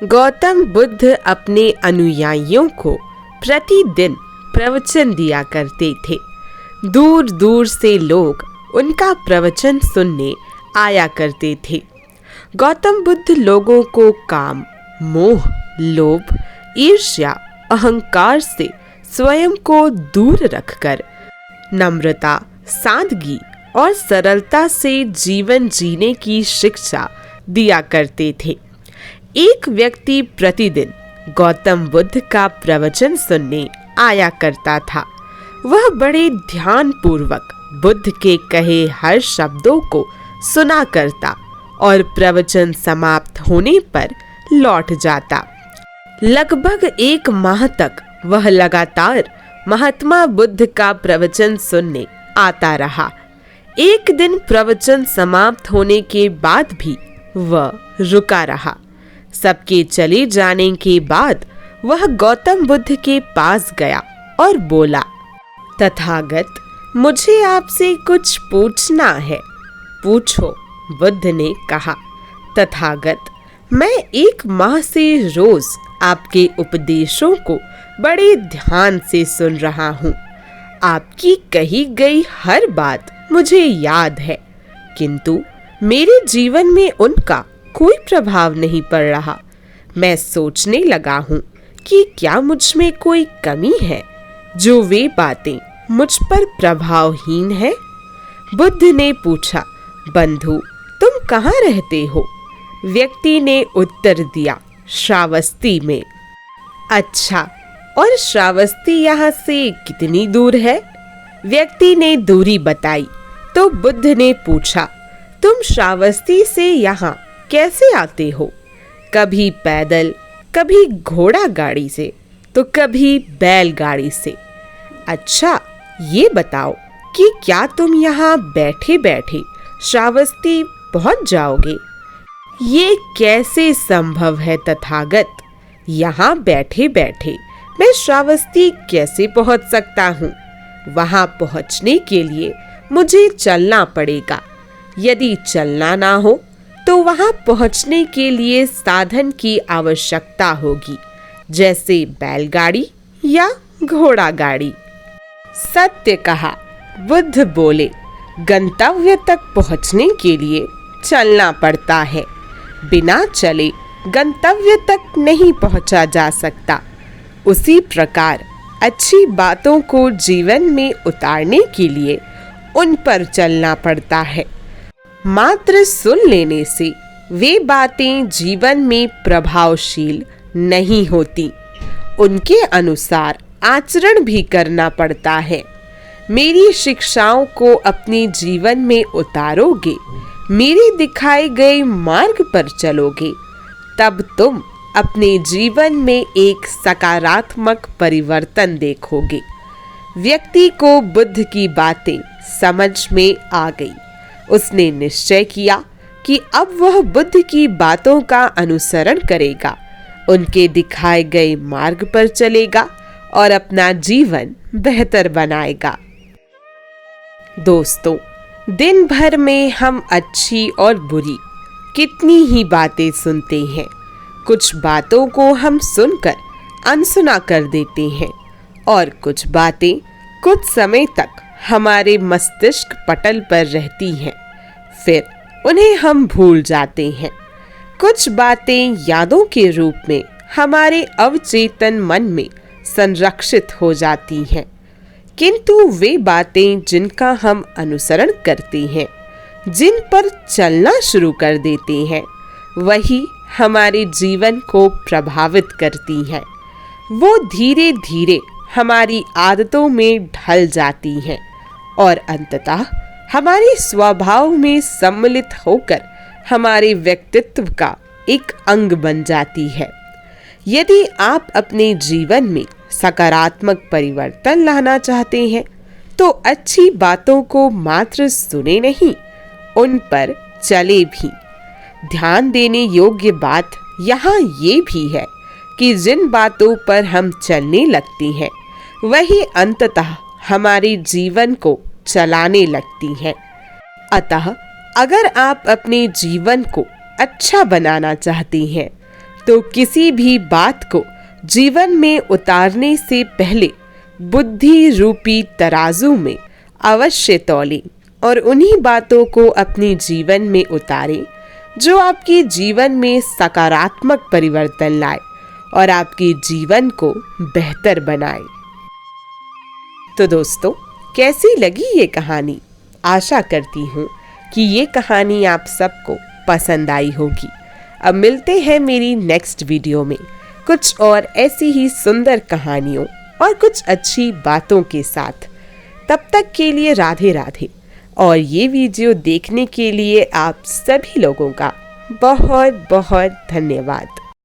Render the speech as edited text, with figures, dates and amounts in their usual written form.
गौतम बुद्ध अपने अनुयायियों को प्रतिदिन प्रवचन दिया करते थे। दूर दूर से लोग उनका प्रवचन सुनने आया करते थे। गौतम बुद्ध लोगों को काम, मोह, लोभ, ईर्ष्या, अहंकार से स्वयं को दूर रखकर नम्रता, सादगी और सरलता से जीवन जीने की शिक्षा दिया करते थे। एक व्यक्ति प्रतिदिन गौतम बुद्ध का प्रवचन सुनने आया करता था। वह बड़े ध्यान पूर्वक बुद्ध के कहे हर शब्दों को सुना करता और प्रवचन समाप्त होने पर लौट जाता। लगभग 1 माह तक वह लगातार महात्मा बुद्ध का प्रवचन सुनने आता रहा। एक दिन प्रवचन समाप्त होने के बाद भी वह रुका रहा। सबके चले जाने के बाद वह गौतम बुद्ध के पास गया और बोला, तथागत, मुझे आपसे कुछ पूछना है। पूछो, बुद्ध ने कहा। तथागत, मैं 1 माह से रोज आपके उपदेशों को बड़े ध्यान से सुन रहा हूँ। आपकी कही गई हर बात मुझे याद है, किंतु मेरे जीवन में उनका कोई प्रभाव नहीं पड़ रहा। मैं सोचने लगा हूँ कि क्या मुझ में कोई कमी है जो वे बातें मुझ पर प्रभावहीन है। बुद्ध ने पूछा, बंधु, तुम कहाँ रहते हो? व्यक्ति ने उत्तर दिया, श्रावस्ती में। अच्छा, और श्रावस्ती यहाँ से कितनी दूर है? व्यक्ति ने दूरी बताई। तो बुद्ध ने पूछा, तुम श्रावस्ती से यहाँ कैसे आते हो? कभी पैदल, कभी घोड़ा गाड़ी से, तो कभी बैलगाड़ी से। अच्छा, ये बताओ कि क्या तुम यहाँ बैठे बैठे श्रावस्ती पहुँच जाओगे? ये कैसे संभव है तथागत? यहाँ बैठे बैठे मैं श्रावस्ती कैसे पहुँच सकता हूँ? वहाँ पहुँचने के लिए मुझे चलना पड़ेगा। यदि चलना ना हो तो वहाँ पहुँचने के लिए साधन की आवश्यकता होगी, जैसे बैलगाड़ी या घोड़ा गाड़ी। सत्य कहा, बुद्ध बोले, गंतव्य तक पहुँचने के लिए चलना पड़ता है। बिना चले गंतव्य तक नहीं पहुँचा जा सकता। उसी प्रकार अच्छी बातों को जीवन में उतारने के लिए उन पर चलना पड़ता है। मात्र सुन लेने से वे बातें जीवन में प्रभावशील नहीं होती, उनके अनुसार आचरण भी करना पड़ता है। मेरी शिक्षाओं को अपने जीवन में उतारोगे, मेरे दिखाए गए मार्ग पर चलोगे, तब तुम अपने जीवन में एक सकारात्मक परिवर्तन देखोगे। व्यक्ति को बुद्ध की बातें समझ में आ गई। उसने निश्चय किया कि अब वह बुद्ध की बातों का अनुसरण करेगा, उनके दिखाए गए मार्ग पर चलेगा और अपना जीवन बेहतर बनाएगा। दोस्तों, दिन भर में हम अच्छी और बुरी कितनी ही बातें सुनते हैं। कुछ बातों को हम सुनकर अनसुना कर देते हैं और कुछ बातें कुछ समय तक हमारे मस्तिष्क पटल पर रहती हैं, फिर उन्हें हम भूल जाते हैं। कुछ बातें यादों के रूप में हमारे अवचेतन मन में संरक्षित हो जाती हैं, किंतु वे बातें जिनका हम अनुसरण करते हैं, जिन पर चलना शुरू कर देते हैं, वही हमारे जीवन को प्रभावित करती हैं। वो धीरे धीरे हमारी आदतों में ढल जाती हैं और अंततः हमारे स्वभाव में सम्मिलित होकर हमारे व्यक्तित्व का एक अंग बन जाती है। यदि आप अपने जीवन में सकारात्मक परिवर्तन लाना चाहते हैं, तो अच्छी बातों को मात्र सुने नहीं, उन पर चले भी। ध्यान देने योग्य बात यहाँ ये भी है कि जिन बातों पर हम चलने लगती हैं, वही अंततः हमारे जीवन को चलाने लगती हैं। अतः अगर आप अपने जीवन को अच्छा बनाना चाहते हैं, तो किसी भी बात को जीवन में उतारने से पहले बुद्धि रूपी तराजू में अवश्य तौलें और उन्हीं बातों को अपने जीवन में उतारें जो आपके जीवन में सकारात्मक परिवर्तन लाए और आपके जीवन को बेहतर बनाए। तो दोस्तों, कैसी लगी ये कहानी? आशा करती हूँ कि ये कहानी आप सबको पसंद आई होगी। अब मिलते हैं मेरी नेक्स्ट वीडियो में कुछ और ऐसी ही सुंदर कहानियों और कुछ अच्छी बातों के साथ। तब तक के लिए राधे राधे। और ये वीडियो देखने के लिए आप सभी लोगों का बहुत बहुत धन्यवाद।